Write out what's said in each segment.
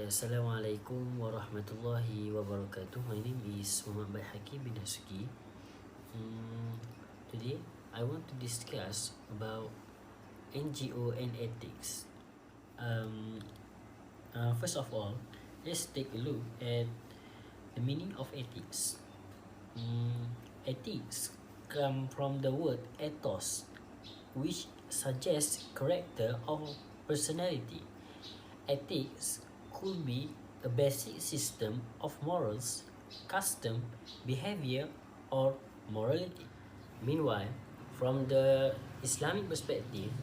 Assalamualaikum warahmatullahi wabarakatuh. My name is Muhamad Baihaqi bin Dasuki. Today I want to discuss about NGO and ethics. First of all, let's take a look at the meaning of ethics. Ethics come from the word ethos, which suggests character or personality. Ethics could be a basic system of morals, custom, behavior, or morality. Meanwhile, from the Islamic perspective,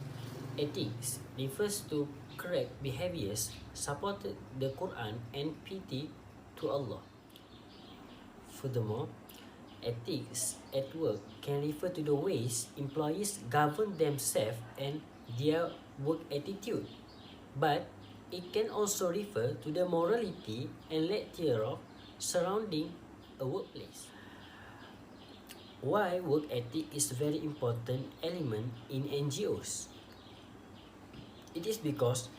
ethics refers to correct behaviors supported the Quran and pity to Allah. Furthermore, ethics at work can refer to the ways employees govern themselves and their work attitude, but it can also refer to the morality and lack thereof surrounding a workplace. Why work ethic is a very important element in NGOs? It is because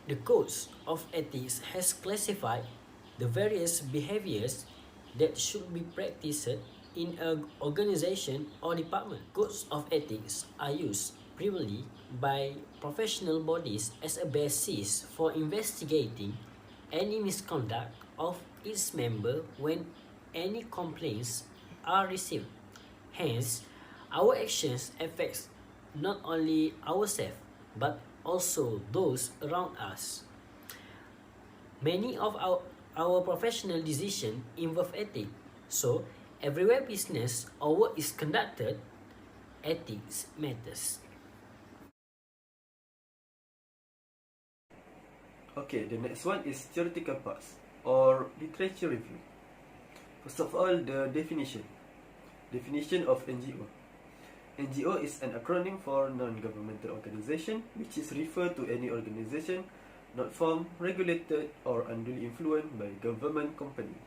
the codes of ethics has classified the various behaviors that should be practiced in an organization or department. Codes of ethics are used primarily by professional bodies as a basis for investigating any misconduct of its member when any complaints are received. Hence, our actions affect not only ourselves but also those around us. Many of our professional decisions involve ethics, so everywhere business or work is conducted, ethics matters. Okay, the next one is theoretical parts or literature review. First of all, the definition. Definition of NGO. NGO is an acronym for non-governmental organization, which is referred to any organization not formed, regulated, or unduly influenced by government company.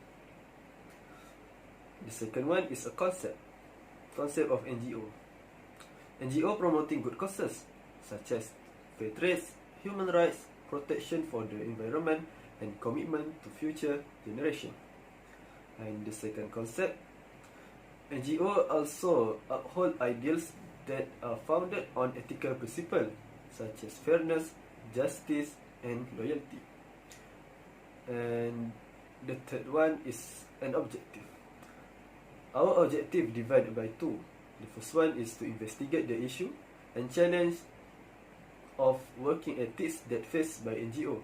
The second one is a concept. Concept of NGO. NGO promoting good causes such as fair trades, human rights, protection for the environment, and commitment to future generation. And the second concept, NGO also uphold ideals that are founded on ethical principles such as fairness, justice, and loyalty. And the third one is an objective. Our objective divided by two. The first one is to investigate the issue and challenge of working ethics that faced by NGO,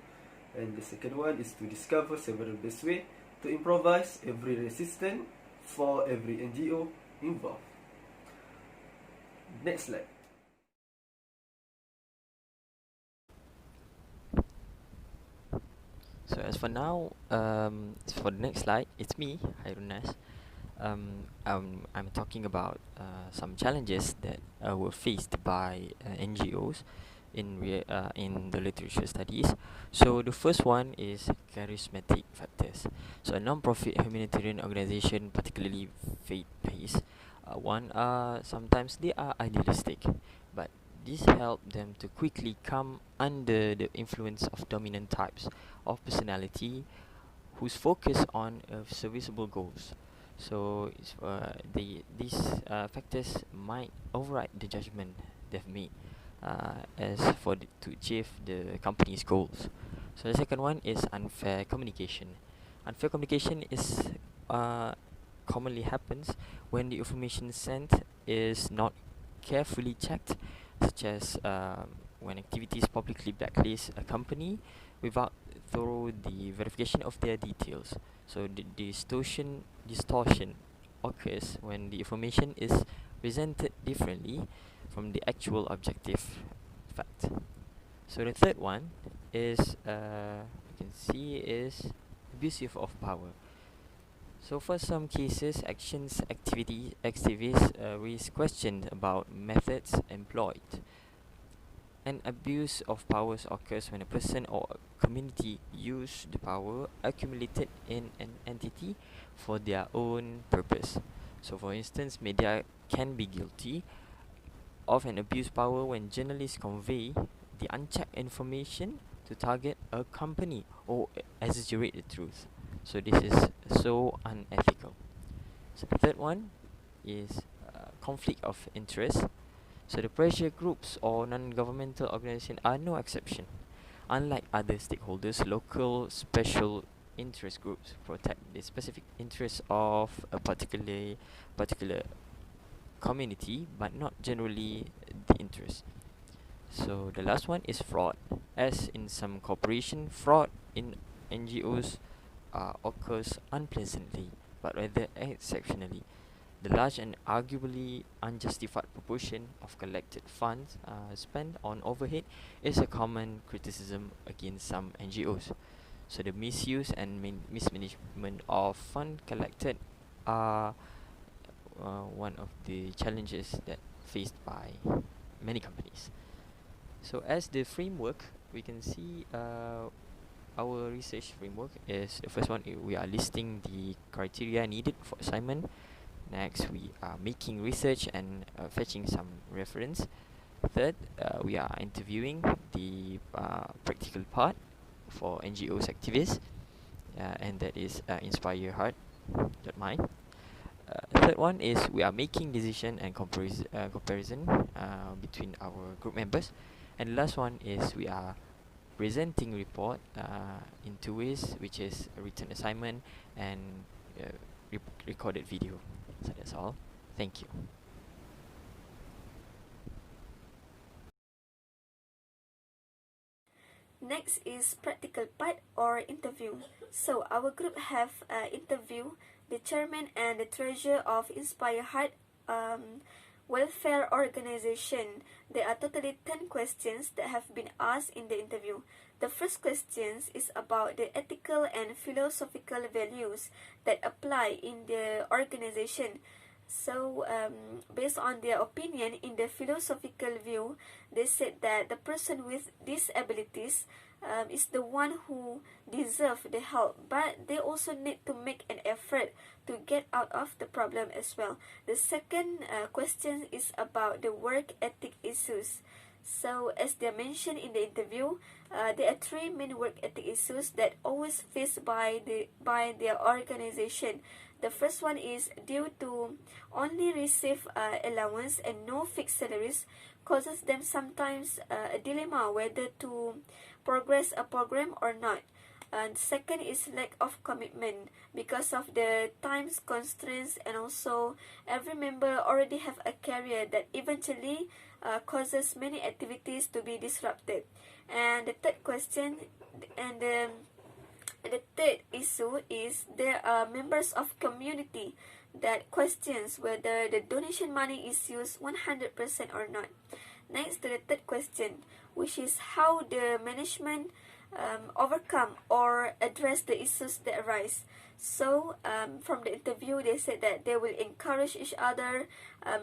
and the second one is to discover several best ways to improvise every resistance for every NGO involved. Next slide. So as for now, for the next slide, it's me, Khairunnas. I'm talking about some challenges that were faced by NGOs in the literature studies. So the first one is charismatic factors. So a non-profit humanitarian organization, particularly faith-based, sometimes they are idealistic, but this help them to quickly come under the influence of dominant types of personality whose focus on serviceable goals. So these factors might override the judgment they've made to achieve the company's goals. So the second one is unfair communication. Unfair communication is commonly happens when the information sent is not carefully checked, such as when activities publicly blacklist a company without thorough the verification of their details. So the distortion occurs when the information is presented differently from the actual objective fact. So the third one is you can see is abusive of power. So for some cases, activists raise questions about methods employed. An abuse of powers occurs when a person or a community use the power accumulated in an entity for their own purpose. So for instance, media can be guilty of an abuse power when journalists convey the unchecked information to to target a company or exaggerate the truth. So this is so unethical. So the third one is conflict of interest. So the pressure groups or non-governmental organizations are no exception. Unlike other stakeholders, local special interest groups protect the specific interests of a particular community, but not generally the interest. So the last one is fraud. As in some corporation, fraud in NGOs occurs unpleasantly, but rather exceptionally. The large and arguably unjustified proportion of collected funds spent on overhead is a common criticism against some NGOs. So the misuse and mismanagement of fund collected are one of the challenges that faced by many companies. So as the framework, we can see our research framework is the first one. We are listing the criteria needed for assignment. Next, we are making research and fetching some reference. Third, we are interviewing the practical part for NGOs activists, and that is inspireheart.my. Third one is we are making decision and comparison between our group members, and the last one is we are presenting report in two ways, which is a written assignment and recorded video. So that's all. Thank you. Next is practical part or interview. So our group have interview the chairman and the treasurer of Inspire Heart welfare organization. There are totally 10 questions that have been asked in the interview. The first question is about the ethical and philosophical values that apply in the organization. So, based on their opinion, in the philosophical view, they said that the person with disabilities is the one who deserve the help, but they also need to make an effort to get out of the problem as well. The second question is about the work ethic issues. So, as they mentioned in the interview, there are three main work ethic issues that always faced by their organization. The first one is due to only receive allowance and no fixed salaries causes them sometimes a dilemma whether to progress a program or not. And second is lack of commitment because of the times constraints, and also every member already have a career that eventually causes many activities to be disrupted. And the third question and the third issue is there are members of community that questions whether the donation money is used 100% or not. Next to the third question, which is how the management overcome or address the issues that arise. So from the interview, they said that they will encourage each other,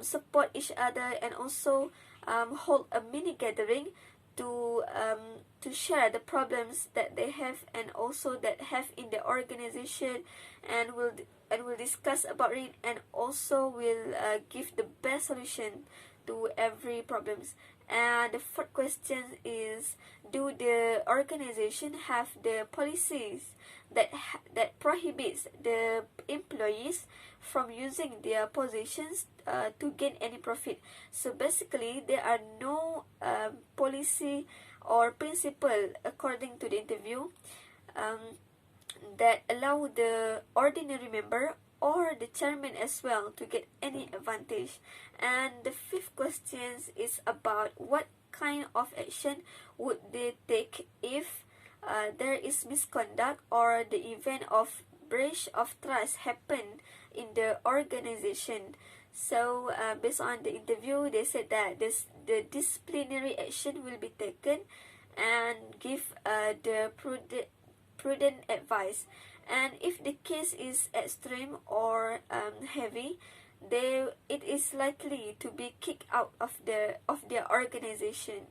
support each other, and also hold a mini gathering to share the problems that they have and also that have in the organization, and will discuss about it, and also will give the best solution to every problems. And the fourth question is, do the organization have the policies that prohibits the employees from using their positions to gain any profit? So basically, there are no policy or principle according to the interview that allow the ordinary member or the chairman as well to get any advantage. And the fifth question is about what kind of action would they take if there is misconduct or the event of breach of trust happen in the organization. So based on the interview, they said that the disciplinary action will be taken and give the prudent advice. And if the case is extreme or heavy, it is likely to be kicked out of their organization.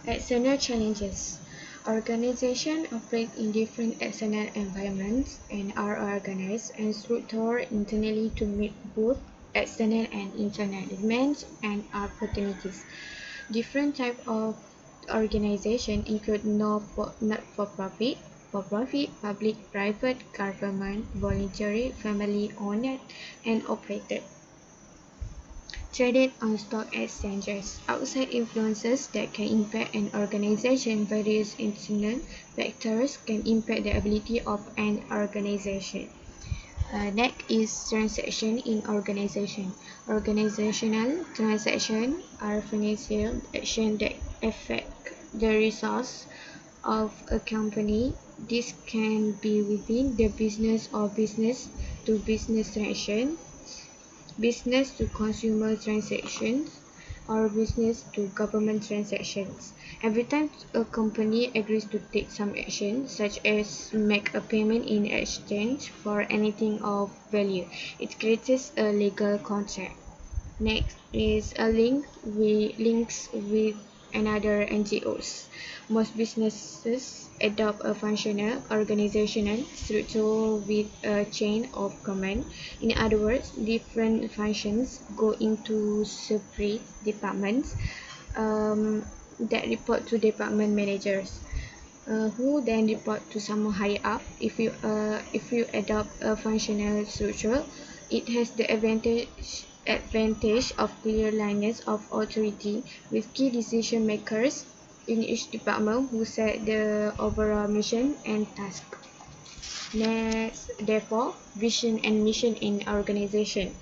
External challenges. Organizations operate in different external environments and are organized and structured internally to meet both external and internal demands and opportunities. Different types of organization include not-for-profit, for-profit, public, private, government, voluntary, family-owned, and operated. Traded on stock exchanges. Outside influences that can impact an organization. Various internal factors can impact the ability of an organization. Next is transaction in organization. Organizational transactions are financial actions that affect the resource of a company. This can be within the business or business to business transaction, business to consumer transactions, or business to government transactions. Every time a company agrees to take some action, such as make a payment in exchange for anything of value, it creates a legal contract. Next is a links with another NGOs. Most businesses adopt a functional organizational structure with a chain of command. In other words, different functions go into separate departments that report to department managers, who then report to someone higher up. If you adopt a functional structure, it has the advantage of clear lines of authority with key decision makers in each department who set the overall mission and task. Next, therefore, vision and mission in organization.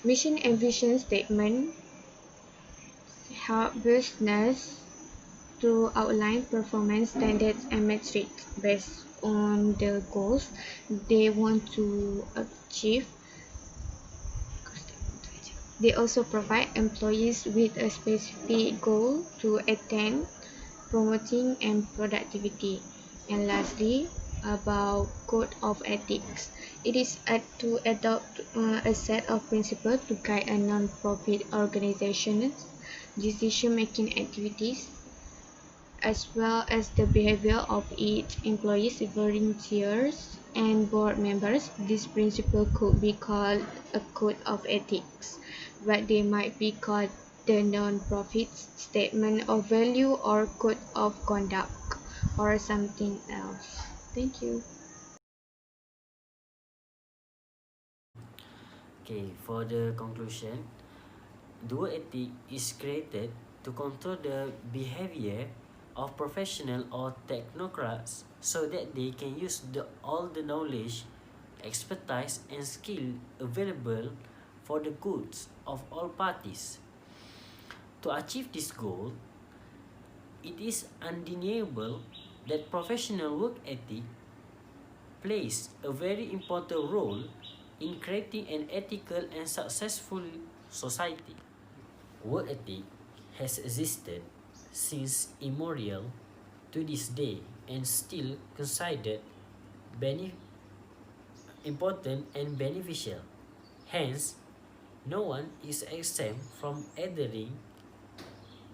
Mission and vision statement help business to outline performance standards and metrics based on the goals they want to achieve. They also provide employees with a specific goal to attain, promoting and productivity. And lastly, about code of ethics. It is to adopt a set of principles to guide a non-profit organization's decision-making activities, as well as the behavior of its employees, volunteers, and board members. This principle could be called a code of ethics, but they might be called the non-profit statement of value or code of conduct or something else. Thank you. Okay, for the conclusion, the word ethic is created to control the behavior of professional or technocrats so that they can use all the knowledge, expertise, and skill available for the goods of all parties. To achieve this goal, it is undeniable that professional work ethic plays a very important role in creating an ethical and successful society. Work ethic has existed since immemorial to this day and still considered important and beneficial. Hence, no one is exempt from adhering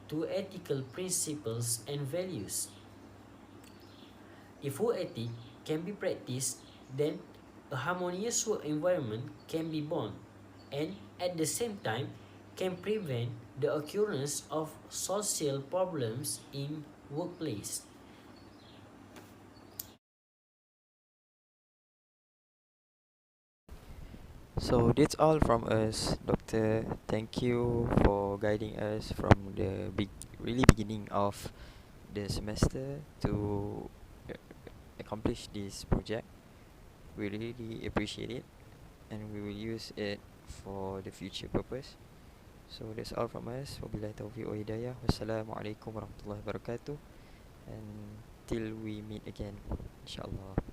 to ethical principles and values. If work ethic can be practiced, then a harmonious work environment can be born and at the same time can prevent the occurrence of social problems in workplace. So that's all from us, Doctor. Thank you for guiding us from the really beginning of the semester to uh, accomplish this project. We really appreciate it, and we will use it for the future purpose. So that's all from us. Wabillahi taufiq wa hidayah. Wassalamualaikum warahmatullahi wabarakatuh. And till we meet again, inshallah.